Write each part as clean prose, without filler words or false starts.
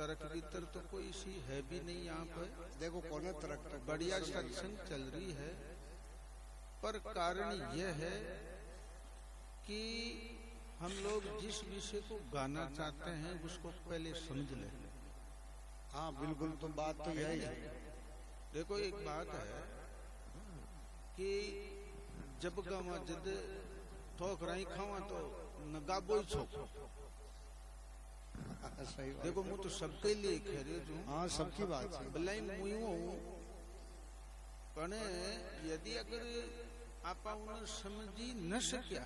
तरक भीतर तो कोई सी है भी नहीं यहाँ पर। देखो कौन तरक तो बढ़िया सत्संग चल रही है, पर कारण यह है कि हम लोग जिस विषय को गाना चाहते हैं उसको पहले समझ लें। हाँ बिल्कुल, तो बात तो यही है। देखो एक बात है कि जब गावा जद ठोक रही खावा तो न गाबो ही छोको। सही बात। देखो मैं तो सबके लिए कह रही हूँ। हाँ सबकी बात है। भलाई मुँह पण यदि अगर आप उन्हें समझी न सकिया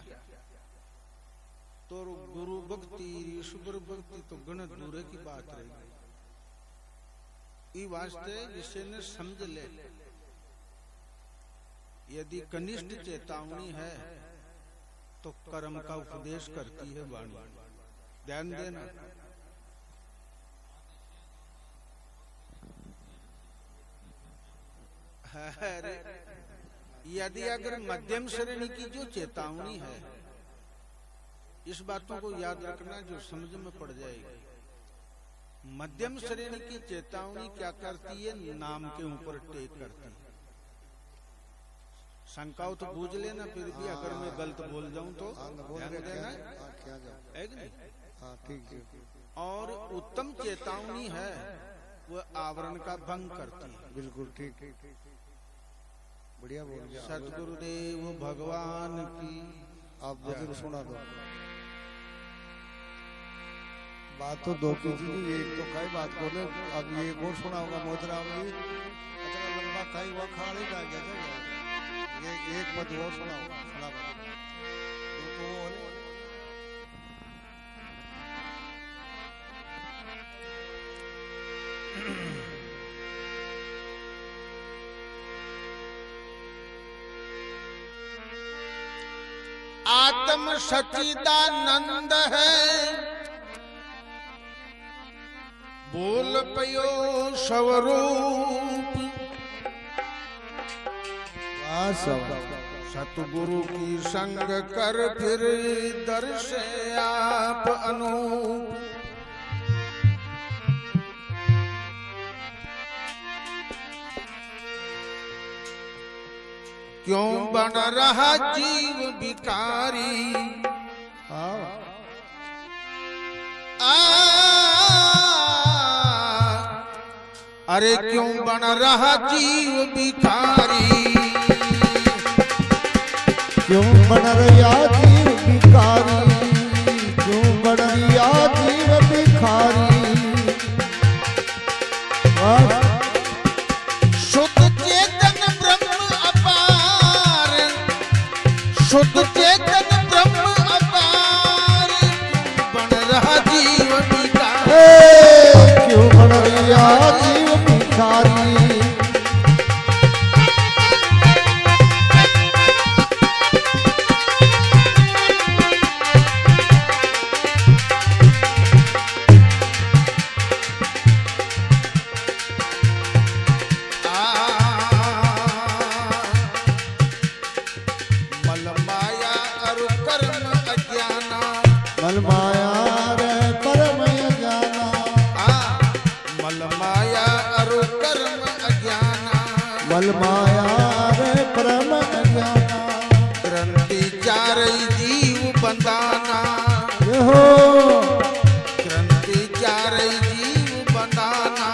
तो गुरु भक्ति ईश्वर भक्ति तो गण दूर की बात रहेगी। ई वास्ते जिसे ने समझ ले, यदि कनिष्ठ चेतावनी है तो कर्म का उपदेश करती है वाणी। ध्यान देना। यदि अगर मध्यम श्रेणी की जो चेतावनी है, इस बातों को याद रखना जो समझ में पड़ जाएगी। मध्यम श्रेणी की चेतावनी क्या करती है? नाम के ऊपर टेक करती है। शंकाओं तो बूझ लेना, फिर भी अगर मैं गलत बोल जाऊं तो ध्यान देना है कि नहीं? हाँ ठीक है। और उत्तम चेतावनी है वह आवरण का भंग करती है। बिल्कुल ठीक, बढ़िया बोल गया। सतगुरुदेव भगवान की। आप जरूर सुना दो। बात तो दो की थी, एक तो कई बात बोले, अब ये एक और सुना होगा मोहतराम जी। अच्छा लंबा कई वो खाली जा गया था। ये एक मत और सुना होगा, सुना आत्म सच्चिदानंद है, बोल पयो स्वरूप। सतगुरु की संग कर फिर दर्शे आप अनूप। क्यों बन रहा जीव भिखारी? अरे क्यों बन रहा जीव भिखारी? क्यों बन रहा जीव भिखारी? क्यों बन रहा जीव भिखारी? शुद्ध चेतन ब्रह्म अपार, शुद्ध चेतन ब्रह्म अपार, बन रहा जीव भिखारी। क्यों बन रहा जीव भिखारी? माया रे परम अज्ञाना। ग्रंथि चारई जीव बंदाना हो, ग्रंथि चारई जीव बंदाना।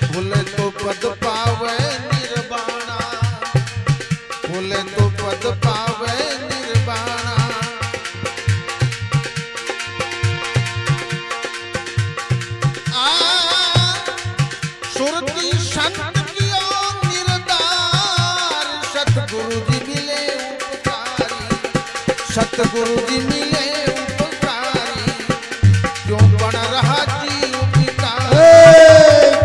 भूले तो पद पावे निर्वाणा, भूले तो पद पावे निर्वाणा। सुरती संत कियो निर्दार, सतगुरु जी मिले उपकारी, सतगुरु जी मिले उपकारी। क्यों बन रहा जीव भिखारी?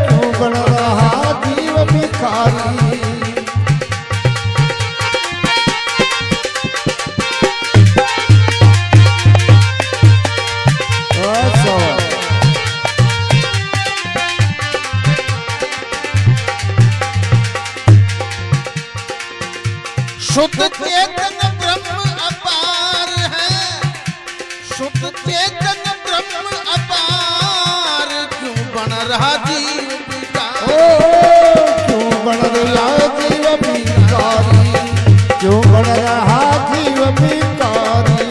क्यों बन रहा जीव भिखारी? शुद्ध चेतन ब्रह्म अपार है, शुद्ध चेतन ब्रह्म अपार। रहा जीव भिखारी। क्यों बन रहा जीव भिखारी, क्यों बन रहा जीव भिखारी।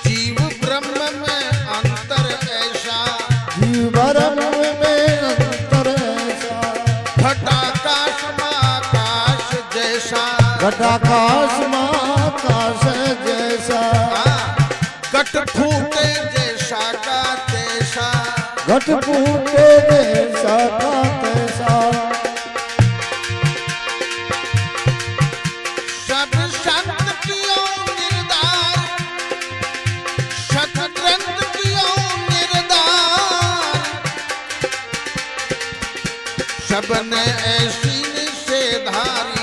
जीव ब्रह्म में अंतर ऐसा, जीव ब्रह्म में अंतर ऐसा, घटाकाश माकाश जैसा, घटाकाश माकाश जैसा, घट फूटे जैसा का तैसा, घट फूटे जैसा का तैसा। सब संत कियो निर्दार, सत ग्रंथ कियो निर्दार, सबने ऐसी निषेधारी,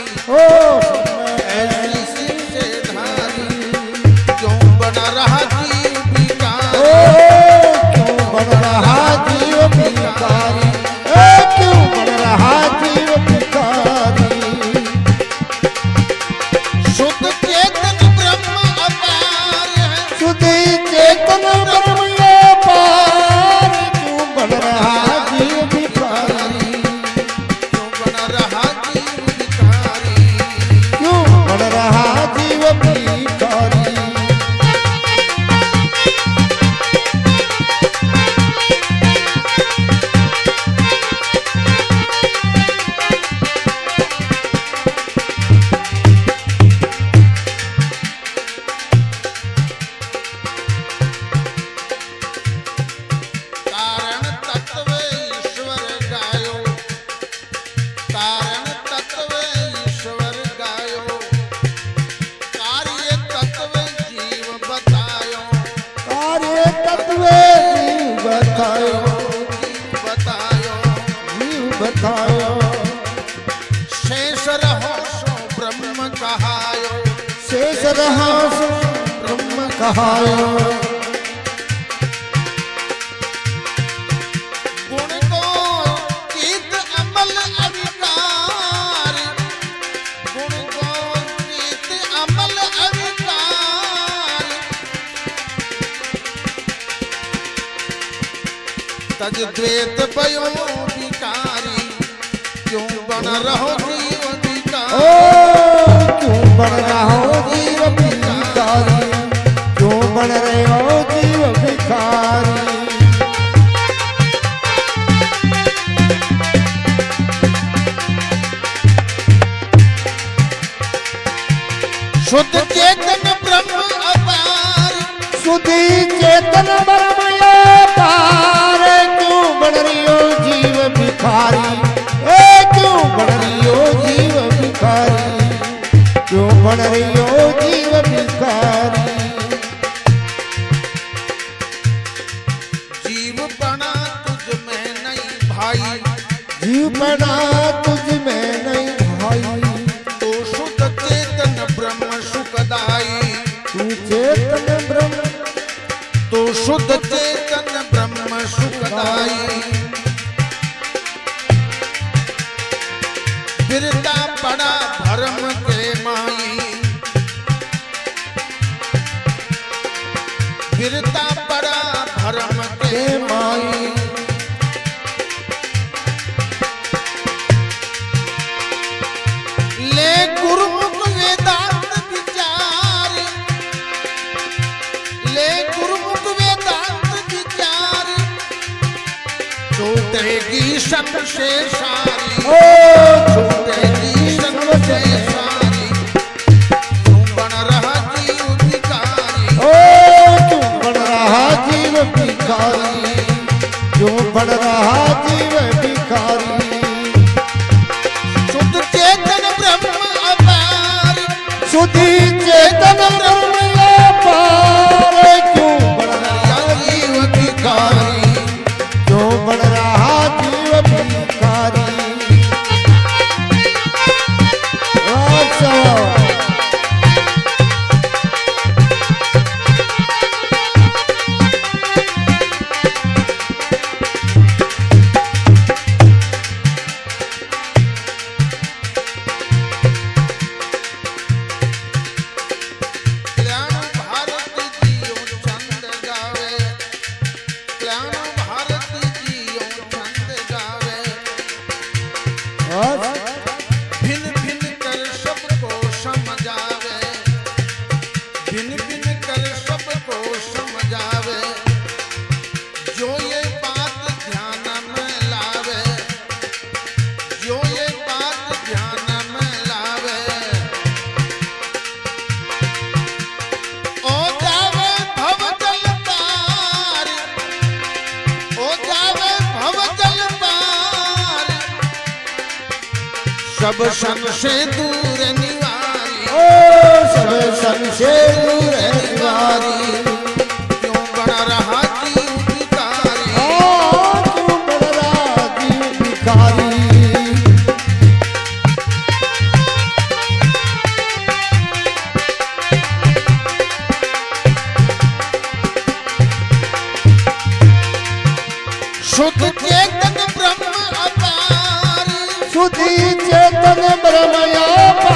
ऐसी निषेधारी, क्यों बना रहा जीव भिखारी। क्यों बन रहा जीव भिखारी, क्यों बन रहा जीव भिखारी। शुद्ध चेतन ब्रह्म अपार है, शुद्ध चेतन ब्रह्म अपार, क्यों बन रहा जीव भिखारी, क्यों बना रहा जीव भिखारी। क्यों बन रहा जीव भिखारी। कारण तत्व ईश्वर गायो, कारण तत्व ईश्वर गायो, कार्य तत्व जीव बतायो, कार्य तत्व जीव बतायो, जीव बतायो, जीव बतायो। शेष रहो सो ब्रह्म कहायो, शेष रहा सो ब्रह्म कहायो। गुण को चित अमल अविकार, गुण को चित अमल अविकार, तज द्वेत भयो विकारी, क्यों बन रहो जीव भिखारी। क्यों बन रहा हो जीव भिखारी, क्यों बन रहे हो जीव भिखारी। शुद्ध चेतन ब्रह्म अपार, शुद्ध चेतन ब्रह्म अपार, क्यों बन रही हो जीव भिखारी, क्यों बन रही हो जीव भिखारी, क्यों बन रही हो जीव भिखारी। जीव बना तुझ में नहीं भाई, जीव बना तुझ में नहीं भाई, तो शुद्ध चेतन ब्रह्म सुखदाई, तू चेतन ब्रह्म, तो शुद्ध चेतन ब्रह्म सुखदाई। बिरता पड़ा धर्म के माई, बिरता पड़ा धर्म के माई, ले गुरुमुख वेदांत विचार, ले गुरुमुख वेदांत विचार, छूटेगी सन से सारी, छूटेगी सन से सारी, क्यों बन रहा जीव भिखारी। क्यों बन रहा जीव भिखारी, क्यों बन रहा जीव भिखारी। शुद्ध चेतन ब्रह्म अपार, शुद्ध चेतन ब्रह्म अपार, क्यों बन रहा जीव भिखारी। क्यों बन रहा जीव भिखारी। अच्छा सब संशय दूर निवारी, ओ सब संशय दूर निवारी, क्यों बन रहा जीव भिखारी, क्यों बन रहा जीव भिखारी। शुद्ध चेतन ब्रह्म अपार, शुद्धि चेतन ब्रह्म अपार,